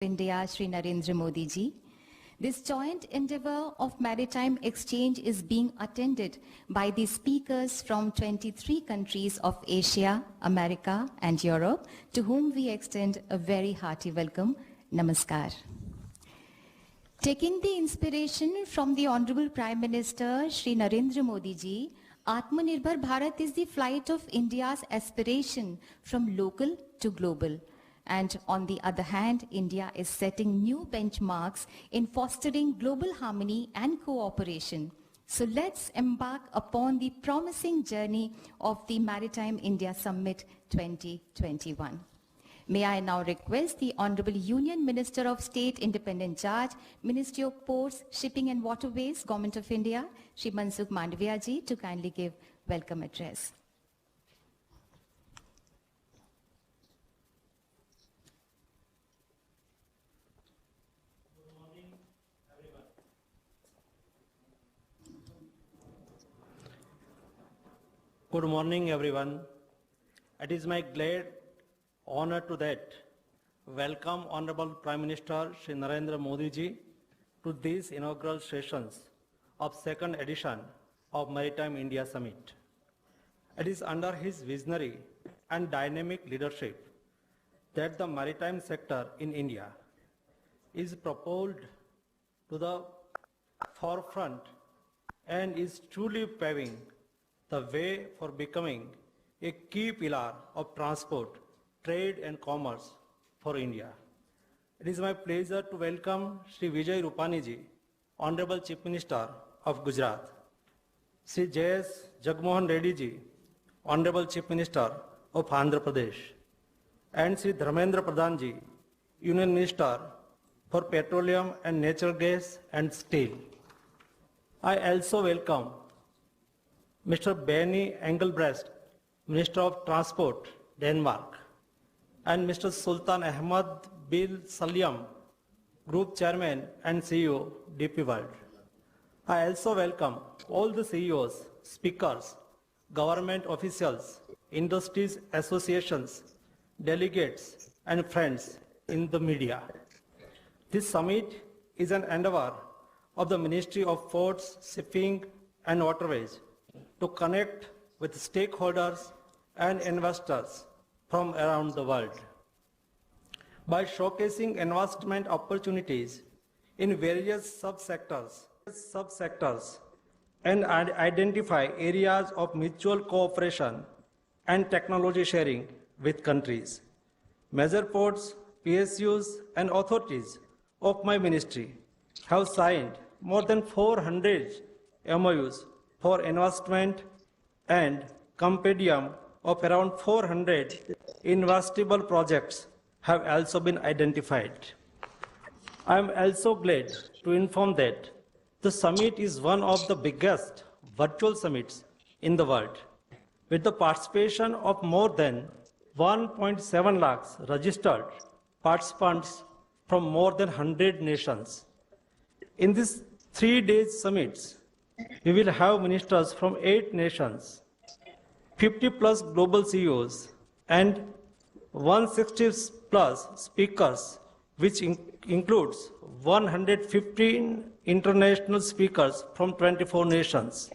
India, Shri Narendra Modi ji. This joint endeavor of maritime exchange is being attended by the speakers from 23 countries of Asia, America and Europe, to whom we extend a very hearty welcome. Namaskar. Taking the inspiration from the Honorable Prime Minister, Shri Narendra Modi ji, Atmanirbhar Bharat is the flight of India's aspiration from local to global. And on the other hand, India is setting new benchmarks in fostering global harmony and cooperation. So let's embark upon the promising journey of the Maritime India Summit 2021. May I now request the Honorable Union Minister of State, Independent Judge, Ministry of Ports, Shipping and Waterways, Government of India, Shri Mansukh Mandavia ji, to kindly give welcome address. Good morning, everyone. It is my glad honor to that welcome Honorable Prime Minister Shri Narendra Modi ji to these inaugural sessions of second edition of Maritime India Summit. It is under his visionary and dynamic leadership that the maritime sector in India is propelled to the forefront and is truly paving the way for becoming a key pillar of transport, trade and commerce for India. It is my pleasure to welcome Shri Vijay Rupani ji, Honorable Chief Minister of Gujarat, Shri J.S. Jagmohan Reddy ji, Honorable Chief Minister of Andhra Pradesh, and Shri Dharmendra Pradhan ji, Union Minister for Petroleum and Natural Gas and Steel. I also welcome Mr. Benny Engelbrecht, Minister of Transport, Denmark, and Mr. Sultan Ahmad bin Salim, Group Chairman and CEO, DP World. I also welcome all the CEOs, speakers, government officials, industries associations, delegates, and friends in the media. This summit is an endeavor of the Ministry of Ports, Shipping and Waterways to connect with stakeholders and investors from around the world. By showcasing investment opportunities in various subsectors and identify areas of mutual cooperation and technology sharing with countries. Major ports, PSUs and authorities of my ministry have signed more than 400 MOUs for investment and compendium of around 400 investable projects have also been identified. I am also glad to inform that the summit is one of the biggest virtual summits in the world, with the participation of more than 1.7 lakhs registered participants from more than 100 nations. In these 3-day summits, we will have ministers from 8 nations, 50 plus global CEOs, and 160 plus speakers, which includes 115 international speakers from 24 nations.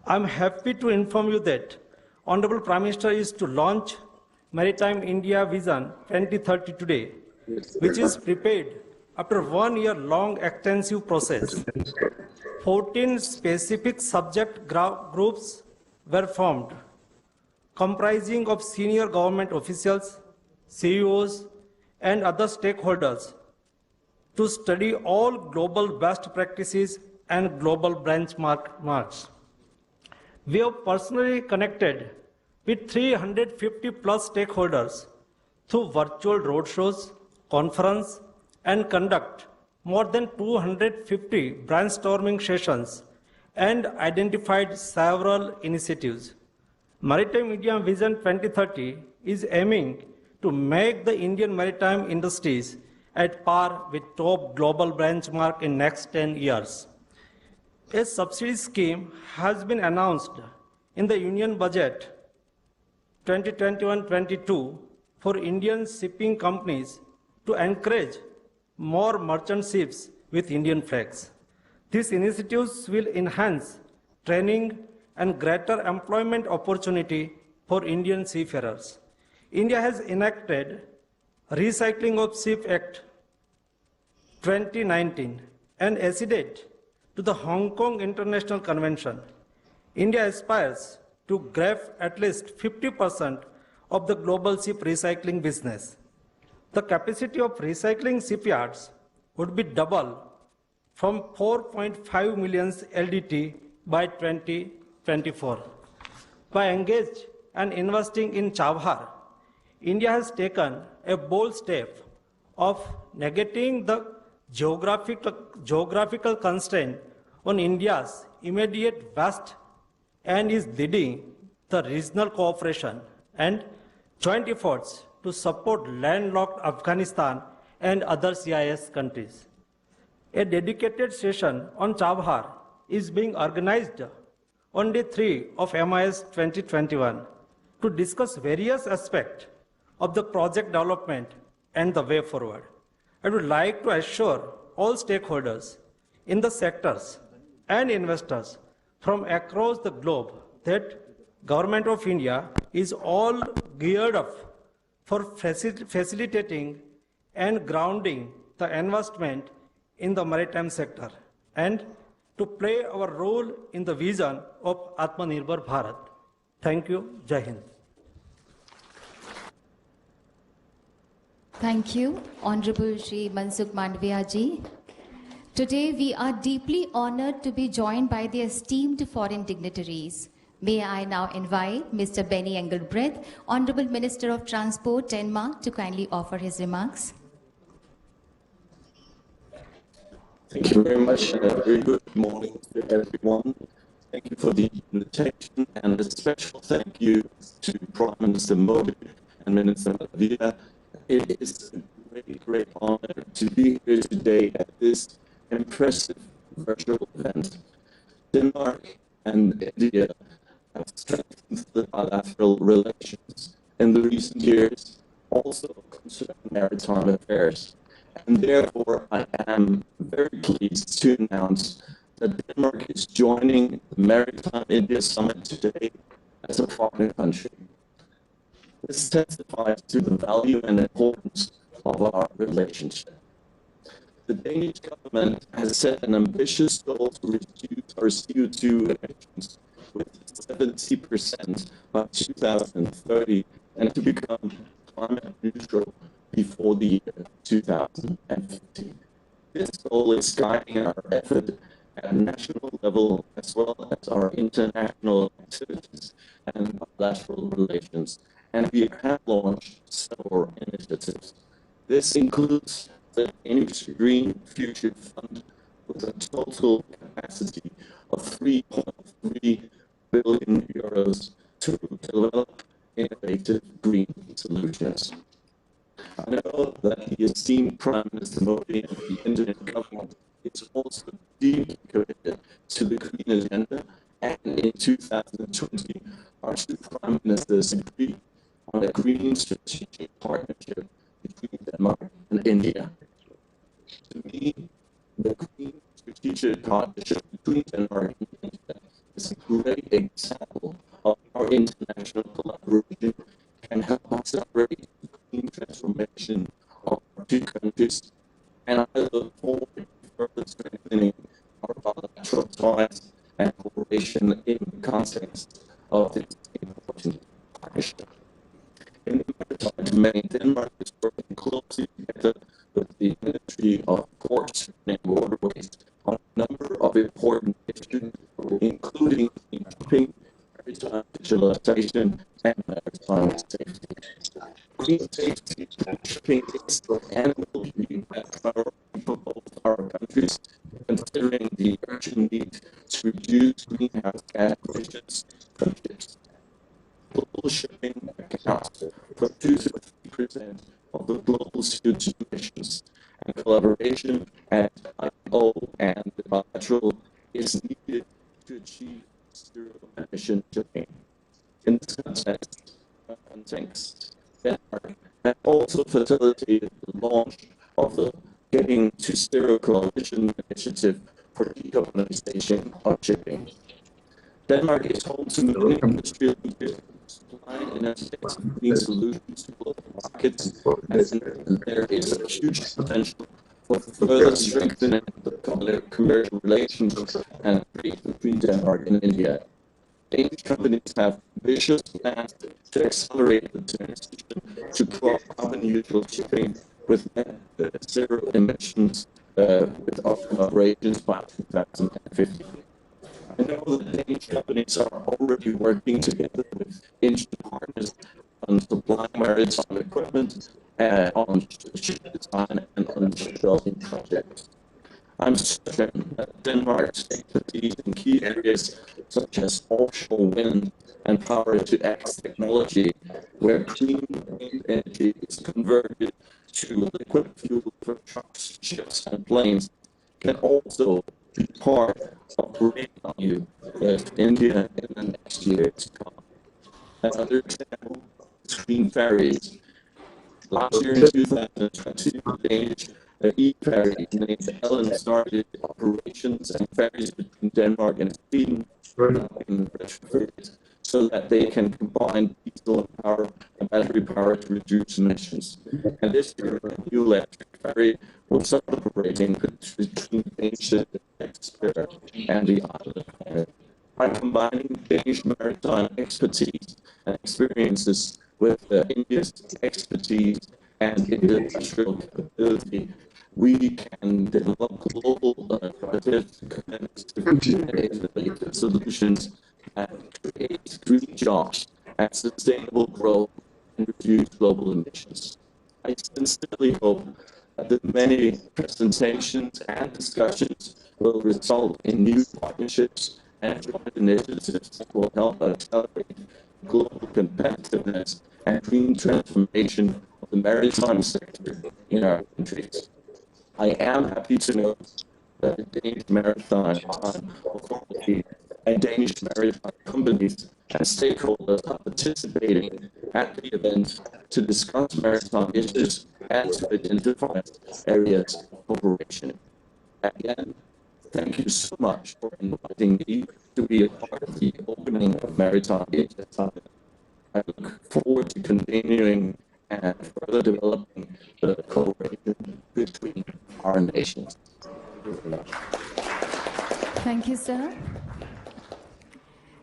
I am happy to inform you that Honorable Prime Minister is to launch Maritime India Vision 2030 today, which is prepared after 1 year long extensive process. 14 specific subject groups were formed, comprising of senior government officials, CEOs, and other stakeholders to study all global best practices and global benchmarks. We have personally connected with 350 plus stakeholders through virtual roadshows, conference, and conduct more than 250 brainstorming sessions and identified several initiatives. Maritime India Vision 2030 is aiming to make the Indian maritime industries at par with top global benchmark in next 10 years. A subsidy scheme has been announced in the Union Budget 2021-22 for Indian shipping companies to encourage more merchant ships with Indian flags. These initiatives will enhance training and greater employment opportunity for Indian seafarers. India has enacted Recycling of Ship Act 2019 and acceded to the Hong Kong International Convention. India aspires to grab at least 50% of the global ship recycling business. The capacity of recycling shipyards would be double from 4.5 million LDT by 2024. By engaging and investing in Chabhar, India has taken a bold step of negating the geographical constraint on India's immediate west and is leading the regional cooperation and joint efforts to support landlocked Afghanistan and other CIS countries. A dedicated session on Chabhar is being organized on day 3 of MIS 2021 to discuss various aspects of the project development and the way forward. I would like to assure all stakeholders in the sectors and investors from across the globe that Government of India is all geared up for facilitating and grounding the investment in the maritime sector and to play our role in the vision of Atmanirbhar Bharat. Thank you. Jai Hind. Thank you, Honorable Shri Mansukh Mandviya ji. Today we are deeply honored to be joined by the esteemed foreign dignitaries. May I now invite Mr. Benny Engelbrecht, Honorable Minister of Transport, Denmark, to kindly offer his remarks. Thank you very much, and a very good morning to everyone. Thank you for the invitation, and a special thank you to Prime Minister Modi and Minister Mandviya. It is a great honor to be here today at this impressive virtual event. Denmark and India have strengthened the bilateral relations in the recent years, also concerning maritime affairs. And therefore, I am very pleased to announce that Denmark is joining the Maritime India Summit today as a partner country. This testifies to the value and importance of our relationship. The Danish government has set an ambitious goal to reduce our CO2 emissions with 70% by 2030 and to become climate neutral before the year 2050. This goal is guiding our effort at a national level as well as our international activities and bilateral relations, and we have launched several initiatives. This includes the Danish Green Future Fund with a total capacity of 3.3 billion euros to develop innovative green solutions. I know that the esteemed Prime Minister Modi and the Indian government is also deeply committed to the green agenda, and in 2020, our two Prime Ministers agreed on a green strategic partnership between Denmark and India. To me, the green strategic partnership between Denmark and India is a great example of how international collaboration can help accelerate the green transformation of our two countries, and I look forward to further strengthening our bilateral ties and cooperation in the context of this important partnership. In the maritime domain, Denmark is working closely together with the Ministry of Ports and Waterways on a number of important issues, including improving maritime digitalization and maritime safety. Green safety and shipping is annually a priority for both our countries, considering the urgent need to reduce greenhouse gas emissions from ships. Global shipping accounts for 2% of the global CO2 emissions, and collaboration at IO and bilateral is needed to achieve zero emission shipping. In this context, Denmark has also facilitated the launch of the getting to Zero Coalition Initiative for Decarbonization of Shipping. Denmark is home to many industrial leaders supplying innovative green solutions to global markets, and there is a huge potential for further strengthening the commercial relations and trade between Denmark and India. Danish companies have ambitious plans to accelerate the transition to carbon neutral shipping with net zero emissions with operations by 2050. I know that Danish companies are already working together with Indian partners on supplying maritime equipment, on ship design, and on shipbuilding projects. I'm certain that Denmark's expertise in key areas such as offshore wind and power-to-X technology, where clean energy is converted to liquid fuel for trucks, ships, and planes, can also be part of great value to India in the next years to come. Another example is green ferries. Last year in 2020, the Danish e-ferry named Ellen started operations and ferries between Denmark and Sweden in retrofit so that they can combine diesel and power and battery power to reduce emissions. And this year, a new electric ferry will start operating between Danish and the island. By combining Danish maritime expertise and experiences with India's expertise and industrial capability, we can develop global innovative solutions that create green jobs and sustainable growth and reduce global emissions. I sincerely hope that the many presentations and discussions will result in new partnerships and joint initiatives that will help accelerate global competitiveness and green transformation of the maritime sector in our countries. I am happy to note that the Danish Maritime Authority and Danish maritime companies and stakeholders are participating at the event to discuss maritime issues and to identify areas of cooperation. Again, thank you so much for inviting me to be a part of the opening of Maritime Asia Summit. I look forward to continuing and further developing the cooperation between our nations. Thank you, sir.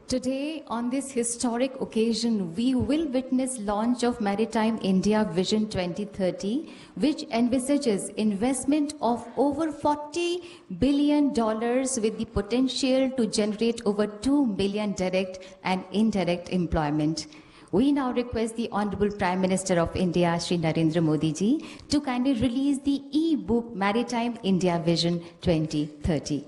Today, on this historic occasion, we will witness launch of Maritime India Vision 2030, which envisages investment of over $40 billion with the potential to generate over 2 million direct and indirect employment. We now request the Honorable Prime Minister of India, Shri Narendra Modi ji, to kindly release the e-book Maritime India Vision 2030.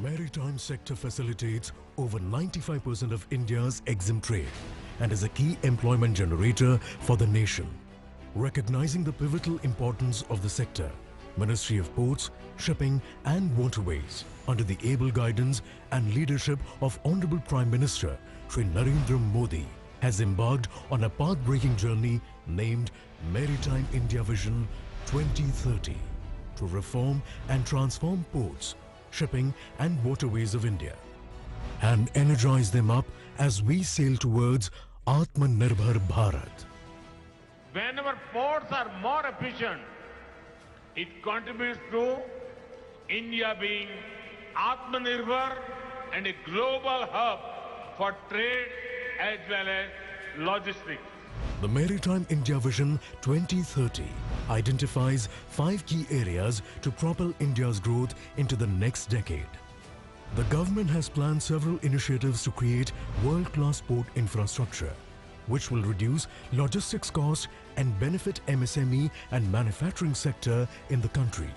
Maritime sector facilitates over 95% of India's EXIM trade and is a key employment generator for the nation. Recognizing the pivotal importance of the sector, Ministry of Ports, Shipping and Waterways, under the able guidance and leadership of Honorable Prime Minister Shri Narendra Modi, has embarked on a path-breaking journey named Maritime India Vision 2030 to reform and transform ports, shipping and waterways of India and energize them up as we sail towards Atmanirbhar Bharat. Whenever ports are more efficient, it contributes to India being Atmanirbhar and a global hub for trade as well as logistics. The Maritime India Vision 2030 identifies 5 key areas to propel India's growth into the next decade. The government has planned several initiatives to create world-class port infrastructure, which will reduce logistics costs and benefit MSME and manufacturing sector in the country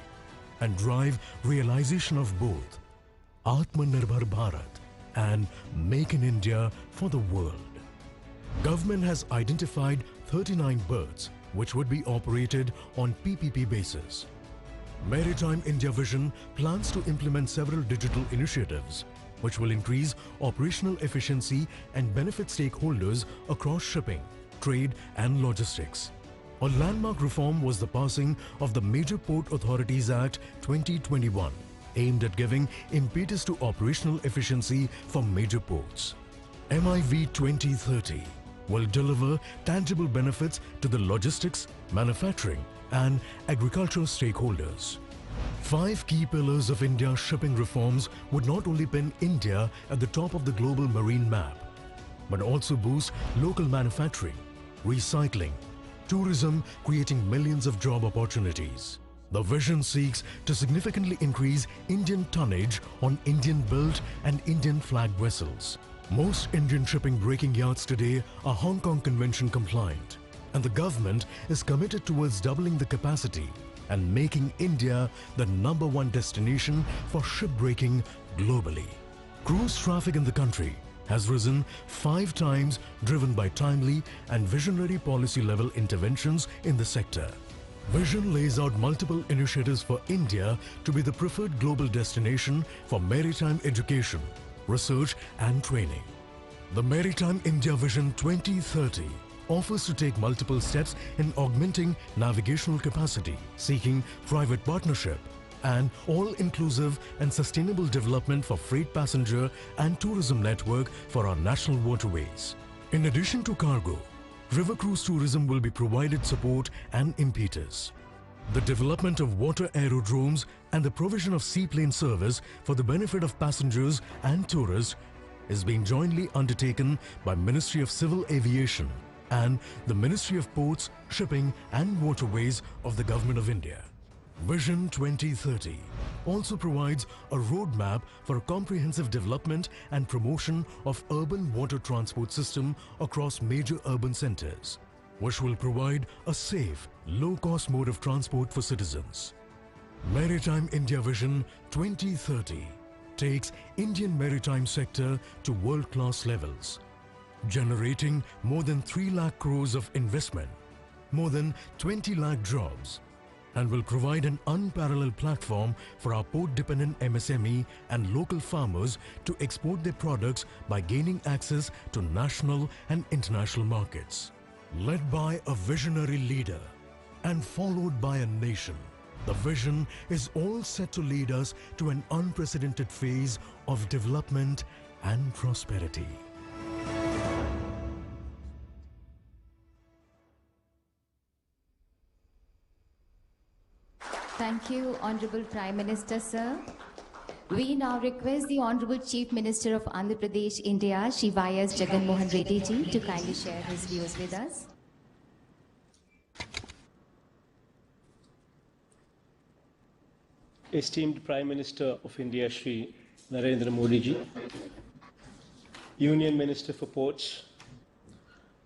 and drive realization of both Atmanirbhar Bharat and Make in India for the world. Government has identified 39 berths which would be operated on PPP basis. Maritime India Vision plans to implement several digital initiatives which will increase operational efficiency and benefit stakeholders across shipping, trade and logistics. A landmark reform was the passing of the Major Port Authorities Act 2021, aimed at giving impetus to operational efficiency for major ports. MIV 2030 will deliver tangible benefits to the logistics, manufacturing and agricultural stakeholders. 5 key pillars of India's shipping reforms would not only pin India at the top of the global marine map, but also boost local manufacturing, recycling, tourism, creating millions of job opportunities. The vision seeks to significantly increase Indian tonnage on Indian-built and Indian-flagged vessels. Most Indian shipping breaking yards today are Hong Kong Convention compliant, and the government is committed towards doubling the capacity and making India the #1 destination for shipbreaking globally. Cruise traffic in the country has risen 5 times, driven by timely and visionary policy-level interventions in the sector. Vision lays out multiple initiatives for India to be the preferred global destination for maritime education, research and training. The Maritime India Vision 2030 offers to take multiple steps in augmenting navigational capacity, seeking private partnership, and all-inclusive and sustainable development for freight passenger and tourism network for our national waterways. In addition to cargo, river cruise tourism will be provided support and impetus. The development of water aerodromes and the provision of seaplane service for the benefit of passengers and tourists is being jointly undertaken by Ministry of Civil Aviation and the Ministry of Ports, Shipping and Waterways of the Government of India. Vision 2030 also provides a roadmap for a comprehensive development and promotion of urban water transport system across major urban centers, which will provide a safe, low-cost mode of transport for citizens. Maritime India Vision 2030 takes Indian maritime sector to world-class levels, generating more than 3 lakh crores of investment, more than 20 lakh jobs, and will provide an unparalleled platform for our port-dependent MSME and local farmers to export their products by gaining access to national and international markets. Led by a visionary leader and followed by a nation, the vision is all set to lead us to an unprecedented phase of development and prosperity. Thank you, Honorable Prime Minister, sir. We now request the Honorable Chief Minister of Andhra Pradesh, India, Shri Y.S. Jagan Mohan Reddy ji, to kindly share his views with us. Esteemed Prime Minister of India, Shri Narendra Modi ji, Union Minister for Ports,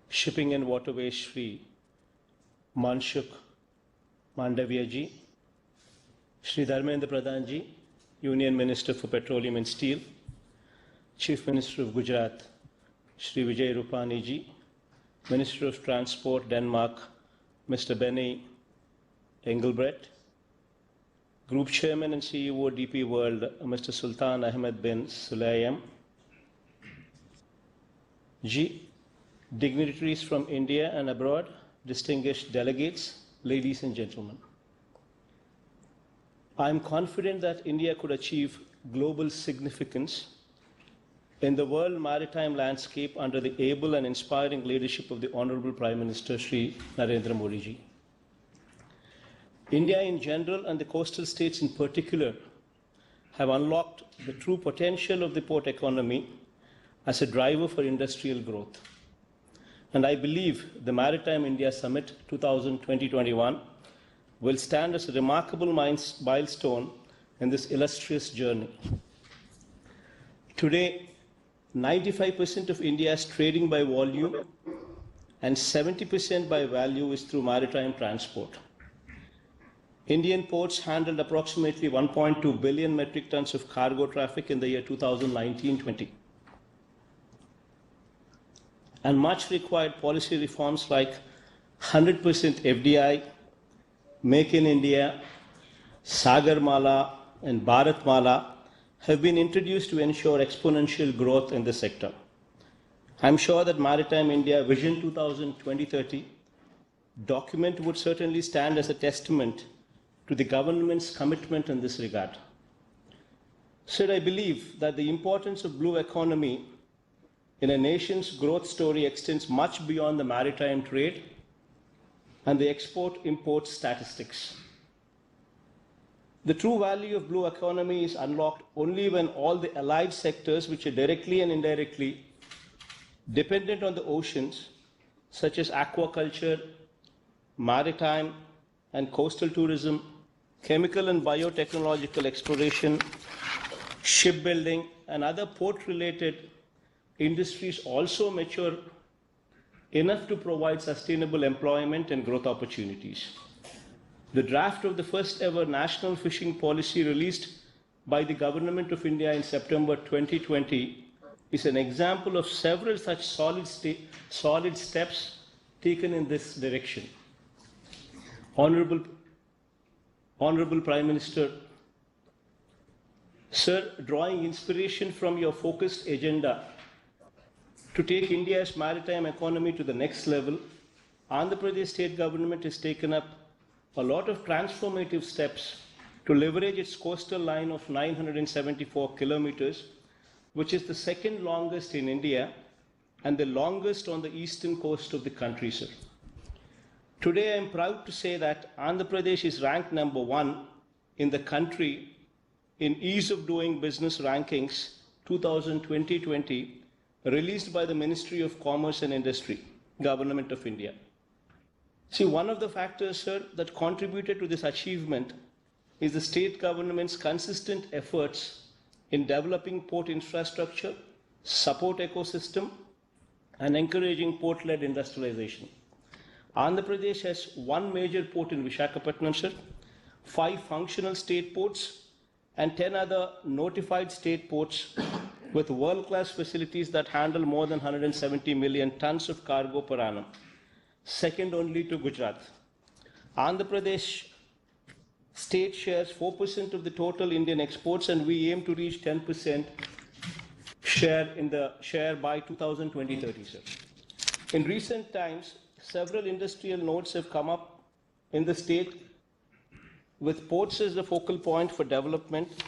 Shipping and Waterways, Shri Manshukh Mandavia ji, Shri Dharmendra Pradhan ji, Union Minister for Petroleum and Steel, Chief Minister of Gujarat, Shri Vijay Rupani ji, Minister of Transport, Denmark, Mr. Benny Engelbrecht, Group Chairman and CEO DP World, Mr. Sultan Ahmed bin Sulayem ji, dignitaries from India and abroad, distinguished delegates, ladies and gentlemen. I am confident that India could achieve global significance in the world maritime landscape under the able and inspiring leadership of the Honorable Prime Minister Shri Narendra Modi ji. India in general and the coastal states in particular have unlocked the true potential of the port economy as a driver for industrial growth. And I believe the Maritime India Summit 2020-21 will stand as a remarkable milestone in this illustrious journey. Today, 95% of India's trading by volume and 70% by value is through maritime transport. Indian ports handled approximately 1.2 billion metric tons of cargo traffic in the year 2019-20. And much required policy reforms like 100% FDI, Make in India, Sagarmala and Bharatmala have been introduced to ensure exponential growth in the sector. I'm sure that Maritime India Vision 2020-30 document would certainly stand as a testament to the government's commitment in this regard. Sir, I believe that the importance of blue economy in a nation's growth story extends much beyond the maritime trade and the export-import statistics. The true value of blue economy is unlocked only when all the allied sectors which are directly and indirectly dependent on the oceans, such as aquaculture, maritime and coastal tourism, chemical and biotechnological exploration, shipbuilding, and other port-related industries also mature enough to provide sustainable employment and growth opportunities. The draft of the first ever national fishing policy released by the Government of India in September 2020 is an example of several such solid steps taken in this direction. Honorable Prime Minister, Sir, drawing inspiration from your focused agenda to take India's maritime economy to the next level, Andhra Pradesh state government has taken up a lot of transformative steps to leverage its coastal line of 974 kilometers, which is the second longest in India and the longest on the eastern coast of the country, sir. Today, I am proud to say that Andhra Pradesh is ranked number 1 in the country in Ease of Doing Business Rankings 2020-20, released by the Ministry of Commerce and Industry, Government of India. See, one of the factors, sir, that contributed to this achievement is the state government's consistent efforts in developing port infrastructure, support ecosystem, and encouraging port-led industrialization. Andhra Pradesh has one major port in Visakhapatnam, sir, 5 functional state ports, and 10 other notified state ports with world-class facilities that handle more than 170 million tons of cargo per annum, second only to Gujarat. Andhra Pradesh state shares 4% of the total Indian exports, and we aim to reach 10% share by 2020-30, sir. In recent times, several industrial nodes have come up in the state with ports as the focal point for development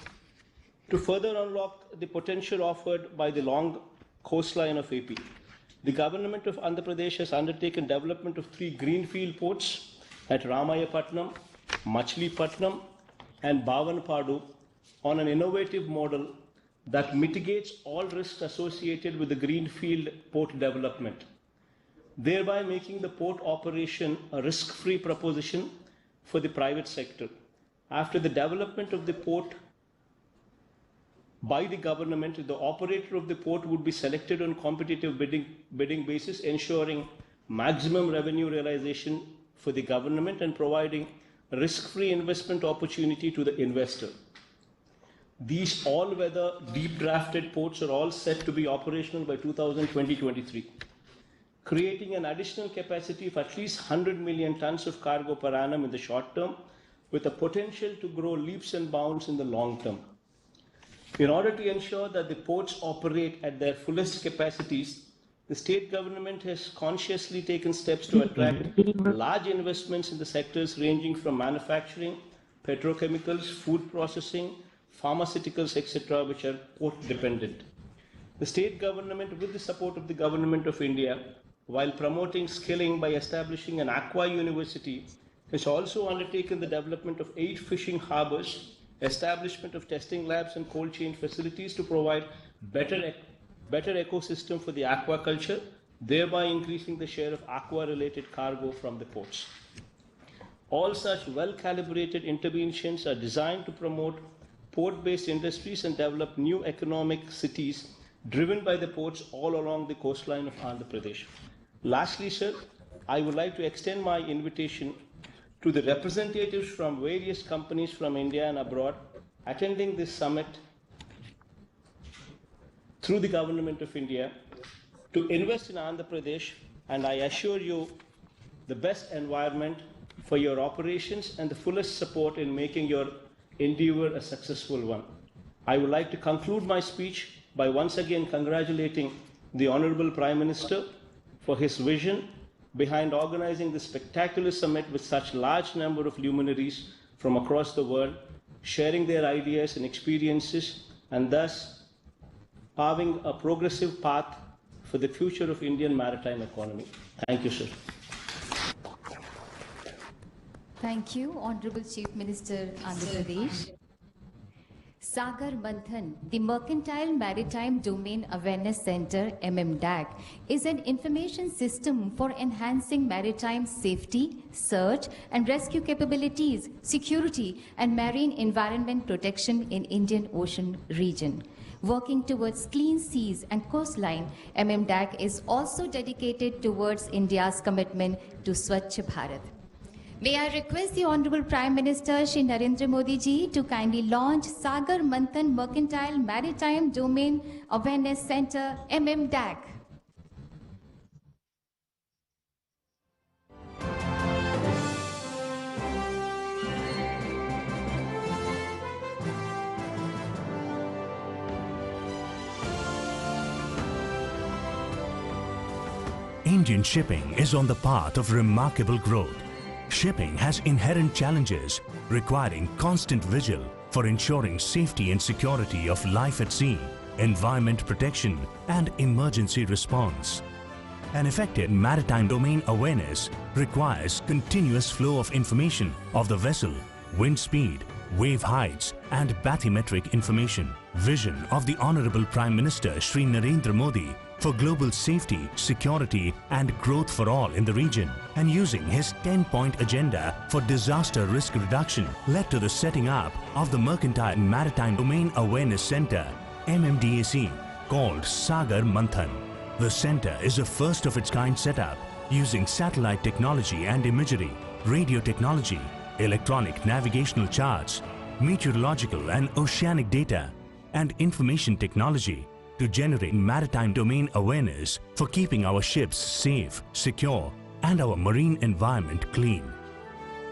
to further unlock the potential offered by the long coastline of AP. The government of Andhra Pradesh has undertaken development of 3 greenfield ports at Ramayapatnam, Machilipatnam, and Bhavanpadu on an innovative model that mitigates all risks associated with the greenfield port development, thereby making the port operation a risk-free proposition for the private sector. After the development of the port by the government, the operator of the port would be selected on competitive bidding basis, ensuring maximum revenue realization for the government and providing risk-free investment opportunity to the investor. These all-weather, deep-drafted ports are all set to be operational by 2020-23, creating an additional capacity of at least 100 million tons of cargo per annum in the short term, with a potential to grow leaps and bounds in the long term. In order to ensure that the ports operate at their fullest capacities, the state government has consciously taken steps to attract large investments in the sectors ranging from manufacturing, petrochemicals, food processing, pharmaceuticals, etc., which are port dependent. The state government, with the support of the Government of India, while promoting skilling by establishing an aqua university, has also undertaken the development of 8 fishing harbors, establishment of testing labs and cold chain facilities to provide better ecosystem for the aquaculture, thereby increasing the share of aqua-related cargo from the ports. All such well-calibrated interventions are designed to promote port-based industries and develop new economic cities driven by the ports all along the coastline of Andhra Pradesh. Lastly, sir, I would like to extend my invitation to the representatives from various companies from India and abroad attending this summit through the Government of India to invest in Andhra Pradesh, and I assure you the best environment for your operations and the fullest support in making your endeavor a successful one. I would like to conclude my speech by once again congratulating the Honorable Prime Minister for his vision behind organizing this spectacular summit with such large number of luminaries from across the world, sharing their ideas and experiences, and thus paving a progressive path for the future of Indian maritime economy. Thank you, sir. Thank you, Honorable Chief Minister, Andhra Pradesh. Sagar Manthan, the Mercantile Maritime Domain Awareness Center, MMDAC, is an information system for enhancing maritime safety, search and rescue capabilities, security and marine environment protection in Indian Ocean region. Working towards clean seas and coastline, MMDAC is also dedicated towards India's commitment to Swachh Bharat. May I request the Honorable Prime Minister Shri Narendra Modi ji to kindly launch Sagar Manthan Mercantile Maritime Domain Awareness Center, MMDAC. Indian shipping is on the path of remarkable growth. Shipping has inherent challenges requiring constant vigil for ensuring safety and security of life at sea, environment protection and emergency response. An effective maritime domain awareness requires continuous flow of information of the vessel, wind speed, wave heights and bathymetric information. Vision of the Honorable Prime Minister Shri Narendra Modi for global safety, security and growth for all in the region, and using his 10-point agenda for disaster risk reduction led to the setting up of the Mercantile Maritime Domain Awareness Center, MMDAC, called Sagar Manthan. The center is a first of its kind setup using satellite technology and imagery, radio technology, electronic navigational charts, meteorological and oceanic data, and information technology to generate maritime domain awareness for keeping our ships safe, secure, and our marine environment clean.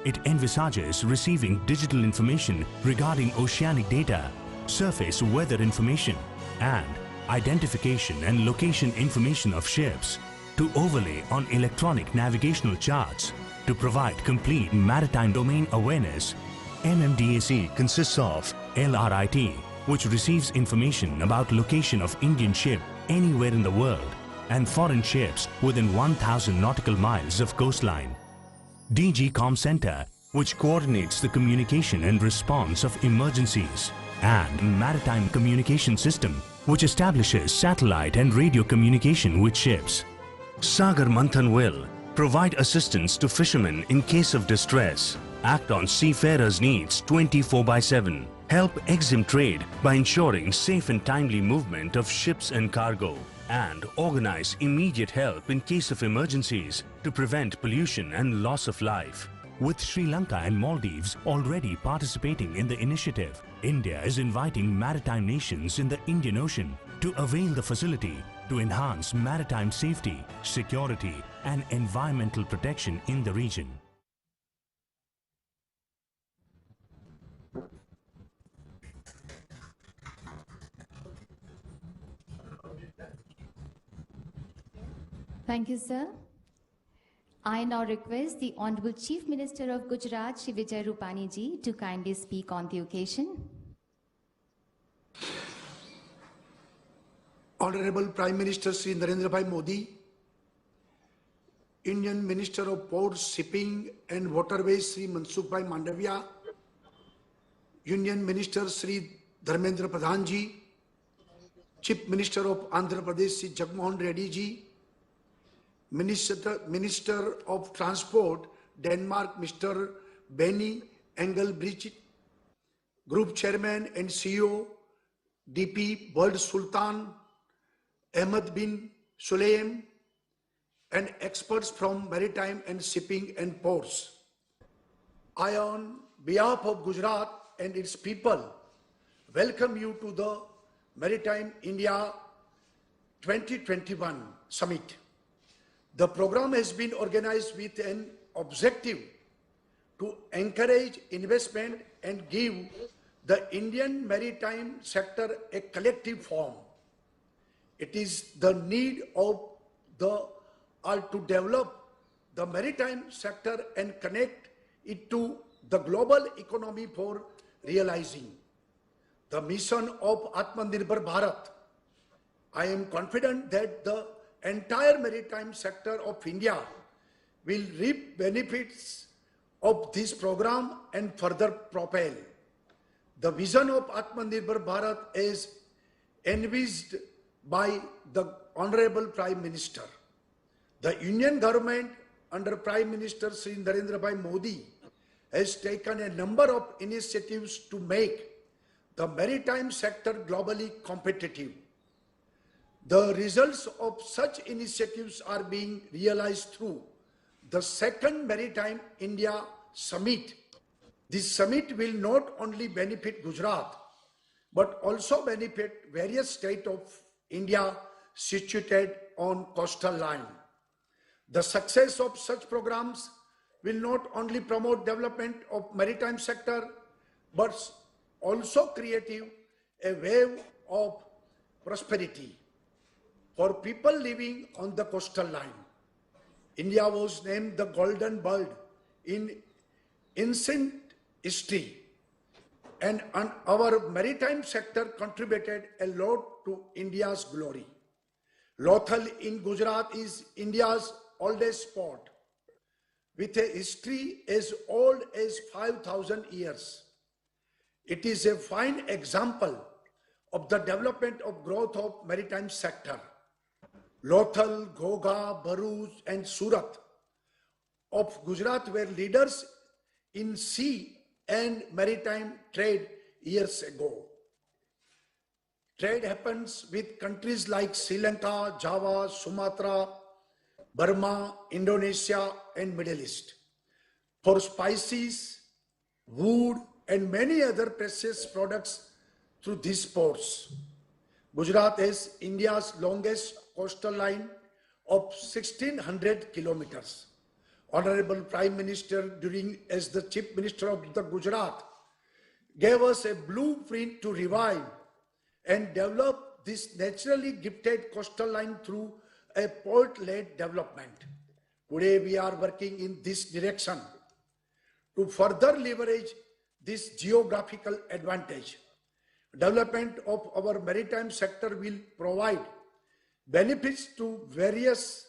It envisages receiving digital information regarding oceanic data, surface weather information, and identification and location information of ships to overlay on electronic navigational charts to provide complete maritime domain awareness. MMDAC consists of LRIT, which receives information about location of Indian ship anywhere in the world and foreign ships within 1,000 nautical miles of coastline. DG Com Center, which coordinates the communication and response of emergencies, and Maritime Communication System, which establishes satellite and radio communication with ships. Sagar Manthan will provide assistance to fishermen in case of distress, act on seafarers' needs 24/7, help exempt trade by ensuring safe and timely movement of ships and cargo, and organize immediate help in case of emergencies to prevent pollution and loss of life. With Sri Lanka and Maldives already participating in the initiative, India is inviting maritime nations in the Indian Ocean to avail the facility to enhance maritime safety, security, and environmental protection in the region. Thank you, sir. I now request the Honorable Chief Minister of Gujarat, Shri Vijay Rupani ji, to kindly speak on the occasion. Honorable Prime Minister Shri Narendra Bhai Modi, Indian Minister of Ports, Shipping and Waterways Shri Mansukh Bhai Mandavia, Union Minister Shri Dharmendra Pradhan ji, Chief Minister of Andhra Pradesh Shri Jagmohan Reddy ji, Minister of Transport, Denmark, Mr. Benny Engelbrecht, Group Chairman and CEO, DP World Sultan Ahmed bin Sulayem, and experts from maritime and shipping and ports. I, on behalf of Gujarat and its people, welcome you to the Maritime India 2021 Summit. The program has been organized with an objective to encourage investment and give the Indian maritime sector a collective form. It is the need of to develop the maritime sector and connect it to the global economy for realizing the mission of Atmanirbhar Bharat. I am confident that the entire maritime sector of India will reap benefits of this program and further propel the vision of Atmanirbhar Bharat as envisaged by the Honorable Prime Minister. The Union government under Prime Minister Shri Narendra Modi has taken a number of initiatives to make the maritime sector globally competitive. The results of such initiatives are being realized through the second Maritime India Summit. This summit will not only benefit Gujarat, but also benefit various states of India situated on coastal line. The success of such programs will not only promote development of maritime sector, but also create a wave of prosperity for people living on the coastal line. India was named the Golden Bird in ancient history, and our maritime sector contributed a lot to India's glory. Lothal in Gujarat is India's oldest port, with a history as old as 5,000 years. It is a fine example of the development of growth of maritime sector. Lothal, Ghoga, Bharuch and Surat of Gujarat were leaders in sea and maritime trade years ago. Trade happens with countries like Sri Lanka, Java, Sumatra, Burma, Indonesia and Middle East for spices, wood and many other precious products through these ports. Gujarat has India's longest coastal line of 1600 kilometers. Honorable Prime Minister, during as the Chief Minister of the Gujarat, gave us a blueprint to revive and develop this naturally gifted coastal line through a port-led development. Today we are working in this direction to further leverage this geographical advantage. Development of our maritime sector will provide benefits to various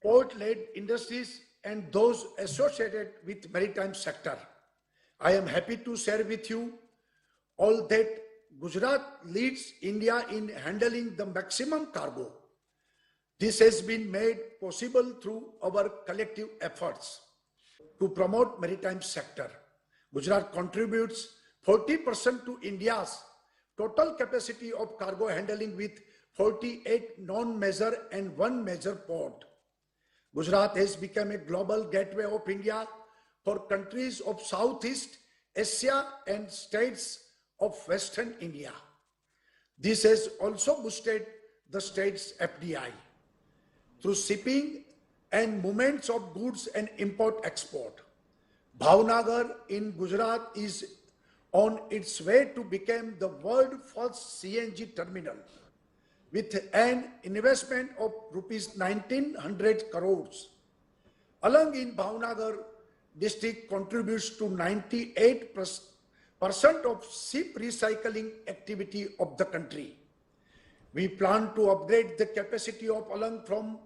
port-led industries and those associated with maritime sector. I am happy to share with you all that Gujarat leads India in handling the maximum cargo. This has been made possible through our collective efforts to promote maritime sector. Gujarat contributes 40% to India's total capacity of cargo handling with 48 non-major and 1 major port. Gujarat has become a global gateway of India for countries of Southeast Asia and states of Western India. This has also boosted the state's FDI through shipping and movements of goods and import-export. Bhavnagar in Gujarat is on its way to become the world's first CNG terminal with an investment of rupees 1900 crores. Alang in Bhavnagar district contributes to 98% of ship recycling activity of the country. We plan to upgrade the capacity of Alang from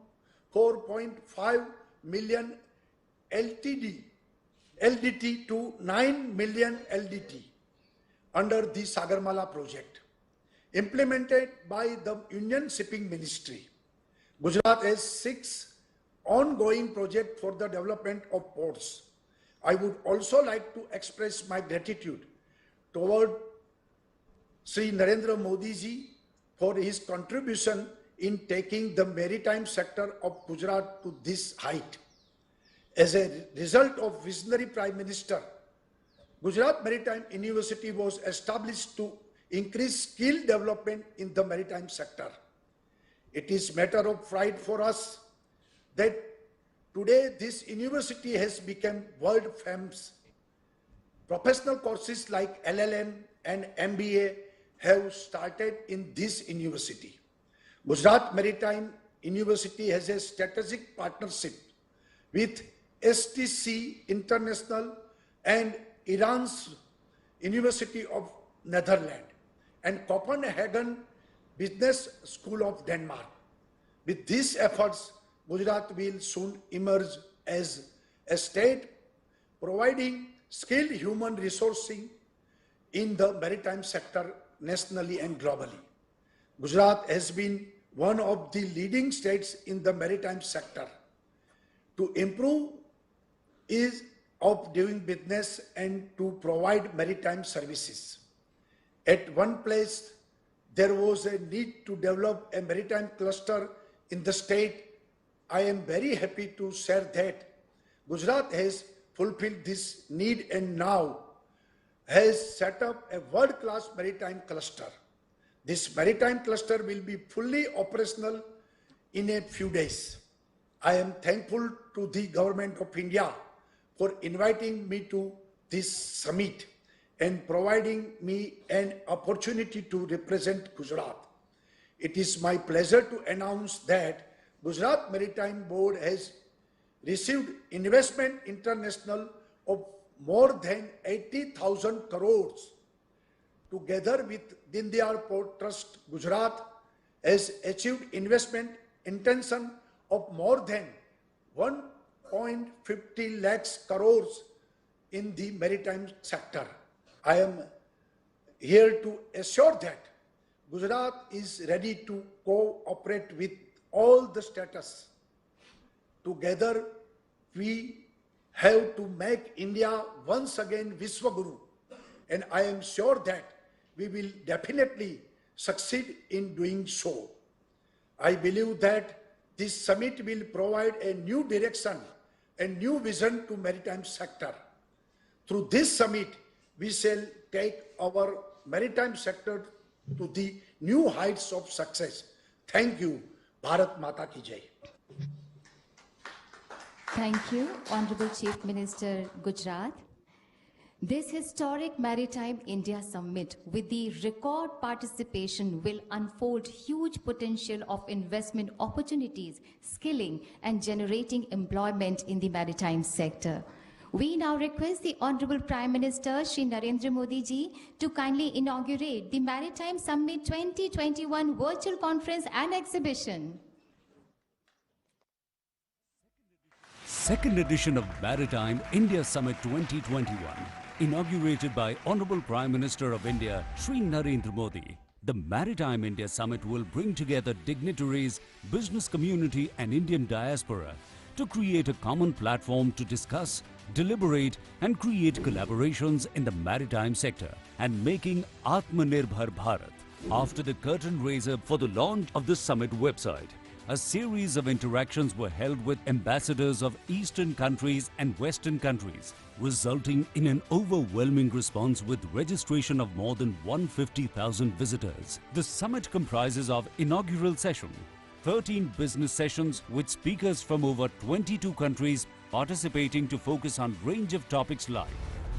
4.5 million LDT to 9 million LDT under the Sagarmala project, implemented by the Union Shipping Ministry. Gujarat has 6 ongoing projects for the development of ports. I would also like to express my gratitude toward Sri Narendra Modi ji for his contribution in taking the maritime sector of Gujarat to this height. As a result of visionary Prime Minister, Gujarat Maritime University was established to increase skill development in the maritime sector. It is matter of pride for us that today this university has become world famous. Professional courses like LLM and MBA have started in this university. Gujarat Maritime University has a strategic partnership with STC International and Iran's University of Netherlands and Copenhagen Business School of Denmark. With these efforts, Gujarat will soon emerge as a state providing skilled human resourcing in the maritime sector nationally and globally. Gujarat has been one of the leading states in the maritime sector. To improve ease of doing business and to provide maritime services. At one place, there was a need to develop a maritime cluster in the state. I am very happy to share that Gujarat has fulfilled this need and now has set up a world-class maritime cluster. This maritime cluster will be fully operational in a few days. I am thankful to the Government of India for inviting me to this summit and providing me an opportunity to represent Gujarat. It is my pleasure to announce that Gujarat Maritime Board has received investment international of more than 80,000 crores. Together with Dindiyal Port Trust, Gujarat has achieved investment intention of more than 1.50 lakhs crores in the maritime sector. I am here to assure that Gujarat is ready to cooperate with all the states. Together, we have to make India once again Vishwaguru, and I am sure that we will definitely succeed in doing so. I believe that this summit will provide a new direction and new vision to maritime sector. Through this summit, we shall take our maritime sector to the new heights of success. Thank you. Bharat Mata Ki Jai. Thank you, Honorable Chief Minister Gujarat. This historic Maritime India Summit with the record participation will unfold huge potential of investment opportunities, skilling and generating employment in the maritime sector. We now request the Honorable Prime Minister Shri Narendra Modi ji to kindly inaugurate the Maritime Summit 2021 virtual conference and exhibition. Second edition of Maritime India Summit 2021, inaugurated by Honorable Prime Minister of India, Shri Narendra Modi. The Maritime India Summit will bring together dignitaries, business community and Indian diaspora to create a common platform to discuss, deliberate and create collaborations in the maritime sector and making Atmanirbhar Bharat. After the curtain raiser for the launch of the summit website, a series of interactions were held with ambassadors of Eastern countries and Western countries, resulting in an overwhelming response with registration of more than 150,000 visitors. The summit comprises of inaugural session, 13 business sessions with speakers from over 22 countries participating to focus on range of topics like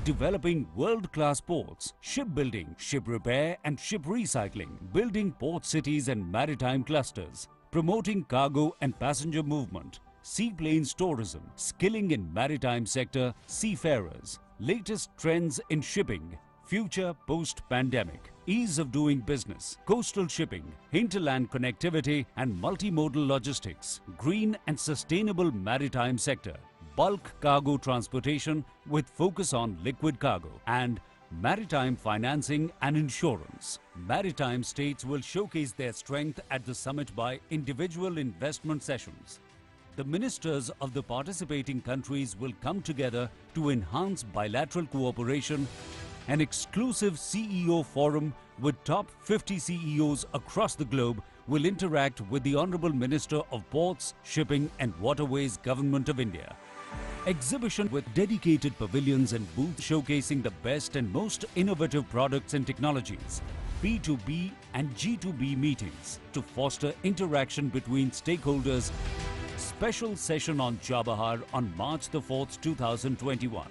developing world-class ports, shipbuilding, ship repair and ship recycling, building port cities and maritime clusters, promoting cargo and passenger movement, seaplanes tourism, skilling in maritime sector, seafarers, latest trends in shipping, future post-pandemic, ease of doing business, coastal shipping, hinterland connectivity and multimodal logistics, green and sustainable maritime sector, bulk cargo transportation with focus on liquid cargo, and maritime financing and insurance. Maritime states will showcase their strength at the summit by individual investment sessions. The ministers of the participating countries will come together to enhance bilateral cooperation an exclusive CEO forum with top 50 CEOs across the globe will interact with the Honorable Minister of Ports, Shipping and Waterways, Government of India. Exhibition with dedicated pavilions and booths showcasing the best and most innovative products and technologies. B2B and G2B meetings to foster interaction between stakeholders. Special session on Chabahar on March the 4th, 2021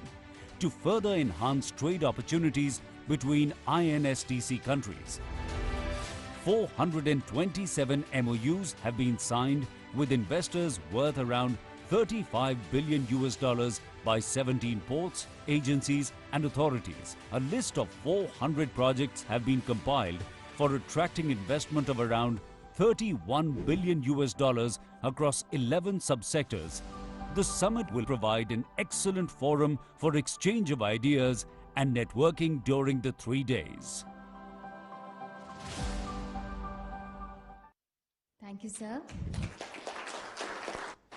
to further enhance trade opportunities between INSTC countries. 427 MOUs have been signed with investors worth around $35 billion by 17 ports, agencies and authorities. A list of 400 projects have been compiled for attracting investment of around $31 billion across 11 subsectors. The summit will provide an excellent forum for exchange of ideas and networking during the 3 days. Thank you, sir.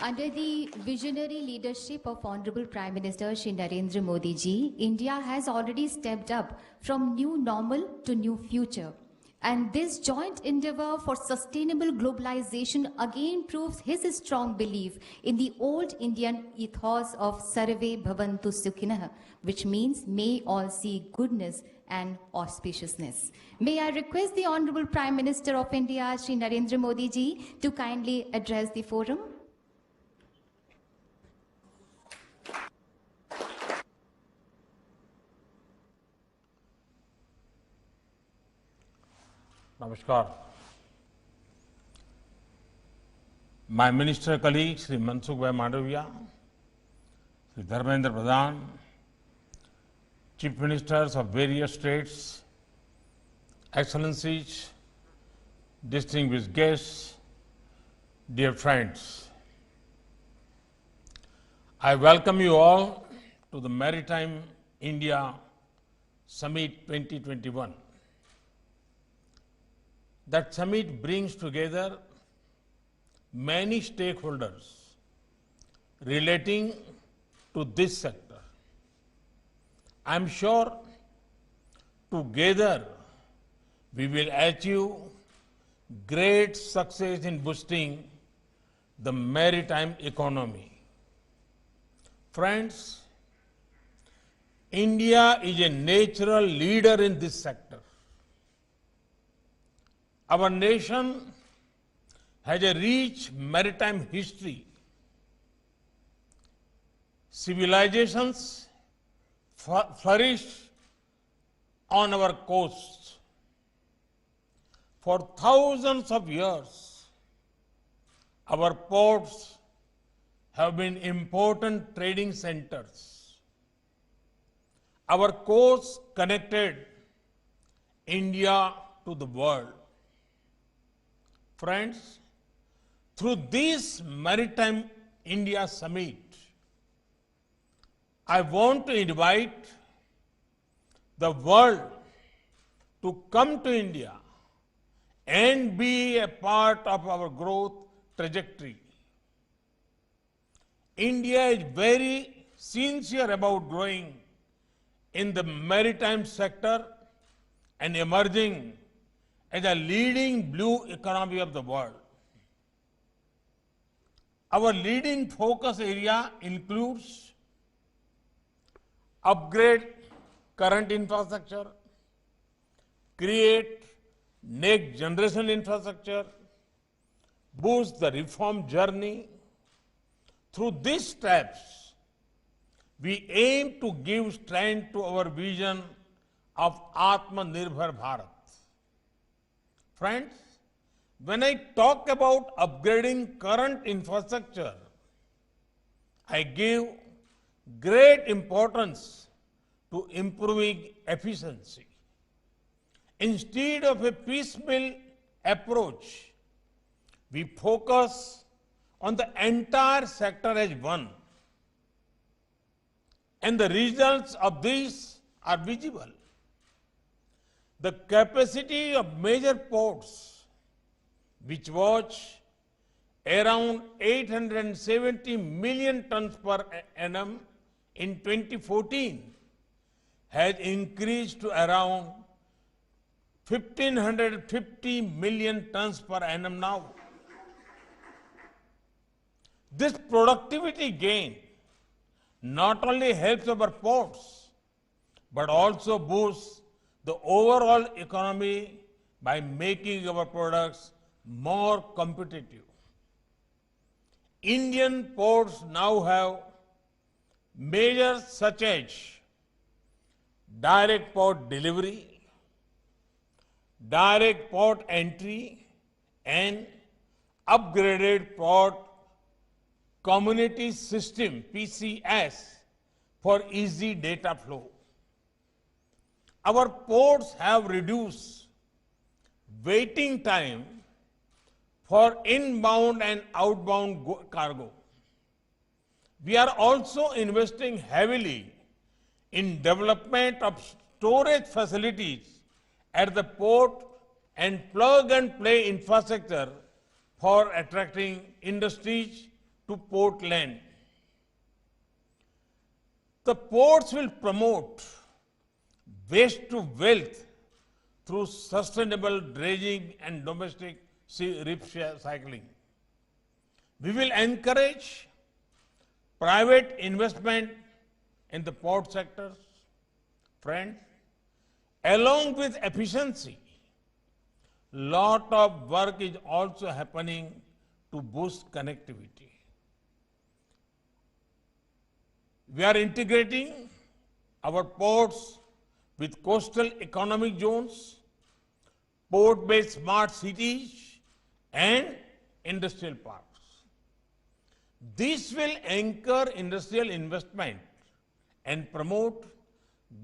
Under the visionary leadership of Honorable Prime Minister Shri Narendra Modi ji, India has already stepped up from new normal to new future. And this joint endeavor for sustainable globalization again proves his strong belief in the old Indian ethos of Sarve Bhavantu Sukhinah, which means may all see goodness and auspiciousness. May I request the Honorable Prime Minister of India, Shri Narendra Modi ji, to kindly address the forum. Namaskar. My minister colleague, Sri Mansukh Mandavia, Sri Dharmendra Pradhan, Chief Ministers of various states, Excellencies, distinguished guests, dear friends, I welcome you all to the Maritime India Summit 2021. That summit brings together many stakeholders relating to this sector. I am sure together we will achieve great success in boosting the maritime economy. Friends, India is a natural leader in this sector. Our nation has a rich maritime history. Civilizations flourished on our coasts. For thousands of years, our ports have been important trading centers. Our coasts connected India to the world. Friends, through this Maritime India Summit, I want to invite the world to come to India and be a part of our growth trajectory. India is very sincere about growing in the maritime sector and emerging as a leading blue economy of the world. Our leading focus area includes upgrade current infrastructure, create next generation infrastructure, boost the reform journey. Through these steps, we aim to give strength to our vision of Atmanirbhar Bharat. Friends, when I talk about upgrading current infrastructure, I give great importance to improving efficiency. Instead of a piecemeal approach, we focus on the entire sector as one. And the results of this are visible. The capacity of major ports, which was around 870 million tons per annum in 2014, has increased to around 1,550 million tons per annum now. This productivity gain not only helps our ports, but also boosts the overall economy by making our products more competitive. Indian ports now have measures such as direct port delivery, direct port entry, and upgraded port community system PCS for easy data flow. Our ports have reduced waiting time for inbound and outbound cargo. We are also investing heavily in development of storage facilities at the port and plug-and-play infrastructure for attracting industries to port land. The ports will promote waste to wealth through sustainable dredging and domestic recycling. We will encourage private investment in the port sectors. Friends, along with efficiency, lot of work is also happening to boost connectivity. We are integrating our ports with coastal economic zones, port-based smart cities, and industrial parks. This will anchor industrial investment and promote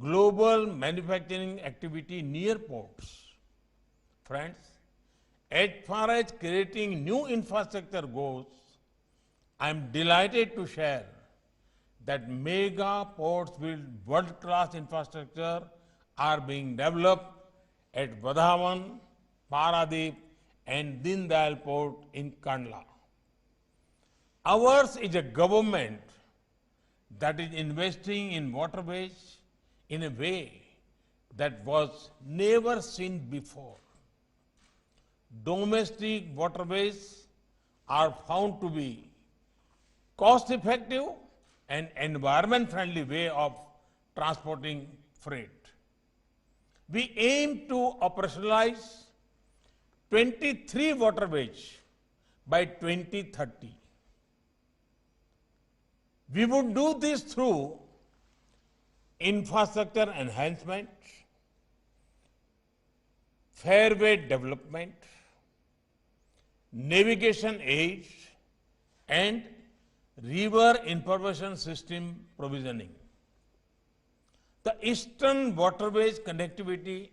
global manufacturing activity near ports. Friends, as far as creating new infrastructure goes, I am delighted to share that mega ports with world-class infrastructure are being developed at Vadhavan, Paradip, and Deen Dayal Port in Kandla. Ours is a government that is investing in waterways in a way that was never seen before. Domestic waterways are found to be cost-effective and environment-friendly way of transporting freight. We aim to operationalize 23 waterways by 2030. We would do this through infrastructure enhancement, fairway development, navigation aids, and river information system provisioning. The Eastern Waterways connectivity,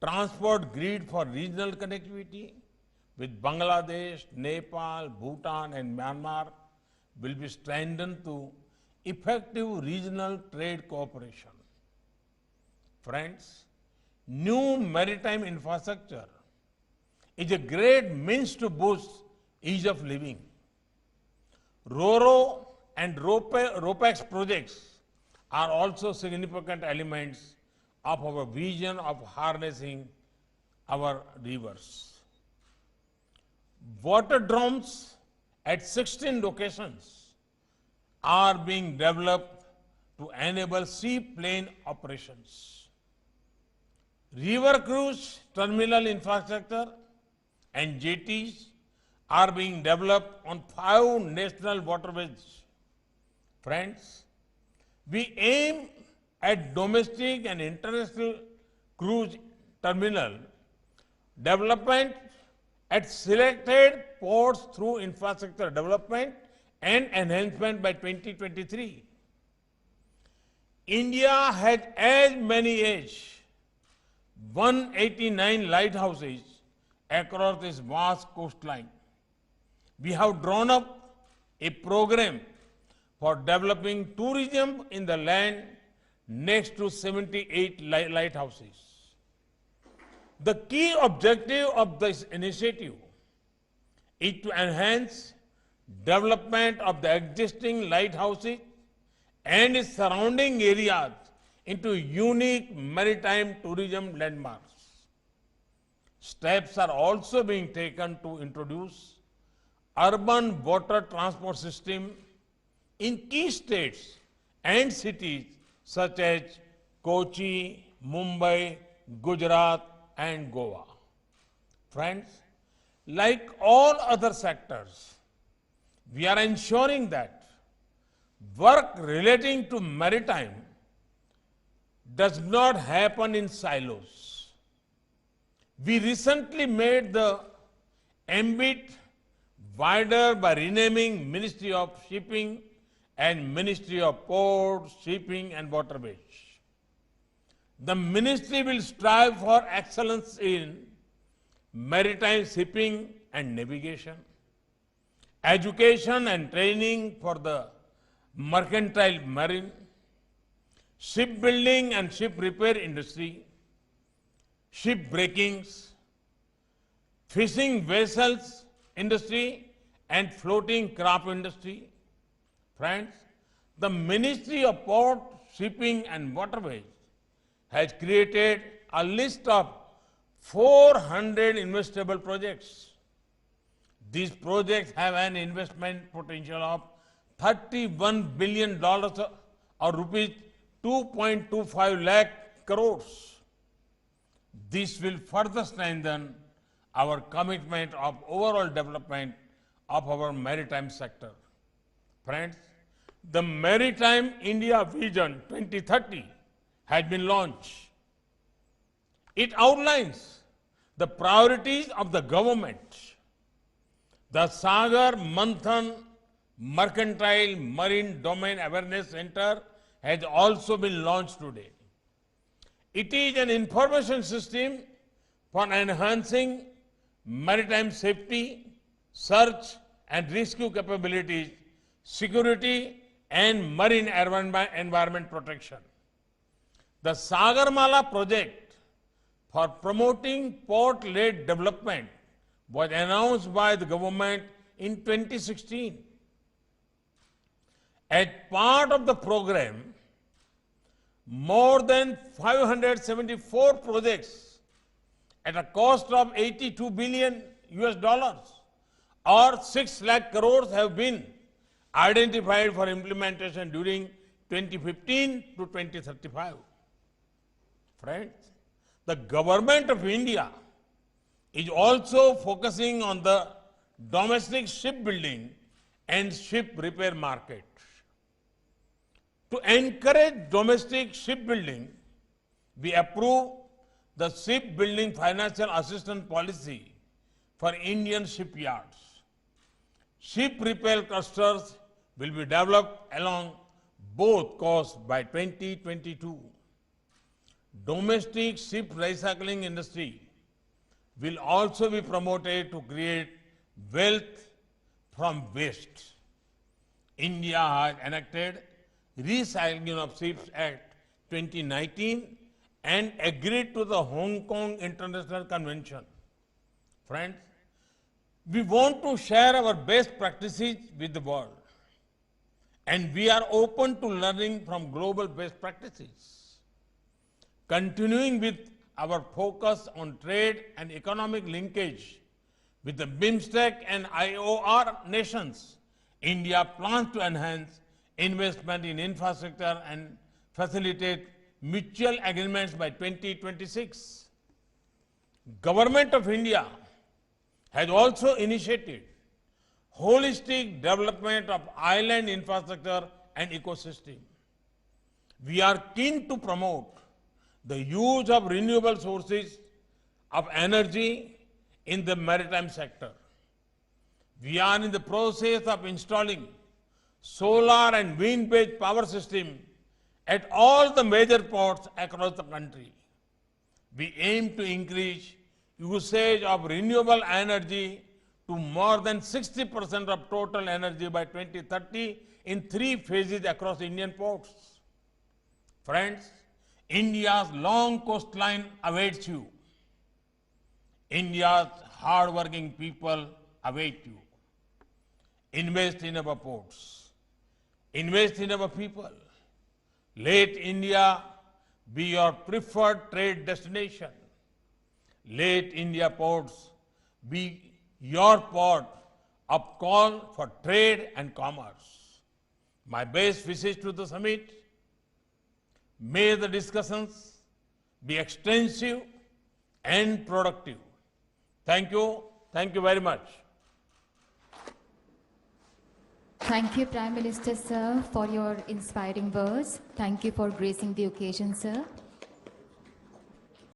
transport grid for regional connectivity with Bangladesh, Nepal, Bhutan, and Myanmar will be strengthened to effective regional trade cooperation. Friends, new maritime infrastructure is a great means to boost ease of living. RoRo and RoPax projects are also significant elements of our vision of harnessing our rivers. Waterdromes at 16 locations are being developed to enable seaplane operations. River cruise terminal infrastructure and jetties are being developed on 5 national waterways. Friends, we aim at domestic and international cruise terminal development at selected ports through infrastructure development and enhancement by 2023. India has as many as 189 lighthouses across this vast coastline. We have drawn up a program for developing tourism in the land next to 78 lighthouses. The key objective of this initiative is to enhance development of the existing lighthouses and its surrounding areas into unique maritime tourism landmarks. Steps are also being taken to introduce urban water transport system in key states and cities such as Kochi, Mumbai, Gujarat and Goa. Friends, like all other sectors, we are ensuring that work relating to maritime does not happen in silos. We recently made the ambit wider by renaming Ministry of Shipping and Ministry of Ports, Shipping and Waterways. The ministry will strive for excellence in maritime shipping and navigation, education and training for the mercantile marine, shipbuilding and ship repair industry, ship breakings, fishing vessels industry and floating craft industry. Friends, the Ministry of Port, Shipping and Waterways has created a list of 400 investable projects. These projects have an investment potential of $31 billion or rupees 2.25 lakh crores. This will further strengthen our commitment of overall development of our maritime sector. Friends, the Maritime India Vision 2030 has been launched. It outlines the priorities of the government. The Sagar Manthan Mercantile Marine Domain Awareness Center has also been launched today. It is an information system for enhancing maritime safety, search and rescue capabilities, security and marine environment protection. The Sagarmala project for promoting port-led development was announced by the government in 2016. As part of the program, more than 574 projects at a cost of 82 billion US dollars or 6 lakh crores have been identified for implementation during 2015 to 2035. Friends, the government of India is also focusing on the domestic shipbuilding and ship repair market. To encourage domestic shipbuilding, we approve the shipbuilding financial assistance policy for Indian shipyards. Ship repair clusters will be developed along both coasts by 2022. Domestic ship recycling industry will also be promoted to create wealth from waste. India has enacted Recycling of Ships Act 2019 and agreed to the Hong Kong International Convention. Friends, we want to share our best practices with the world, and we are open to learning from global best practices. Continuing with our focus on trade and economic linkage with the BIMSTEC and IOR nations, India plans to enhance investment in infrastructure and facilitate mutual agreements by 2026. Government of India has also initiated holistic development of island infrastructure and ecosystem. We are keen to promote the use of renewable sources of energy in the maritime sector. We are in the process of installing solar and wind-based power system at all the major ports across the country. We aim to increase usage of renewable energy to more than 60% of total energy by 2030 in 3 phases across Indian ports. Friends, India's long coastline awaits you. India's hard-working people await you. Invest in our ports. Invest in our people. Let India be your preferred trade destination. Let India ports be your port of call for trade and commerce. My best wishes to the summit. May the discussions be extensive and productive. Thank you. Thank you very much. Thank you, Prime Minister, sir, for your inspiring words. Thank you for gracing the occasion, sir.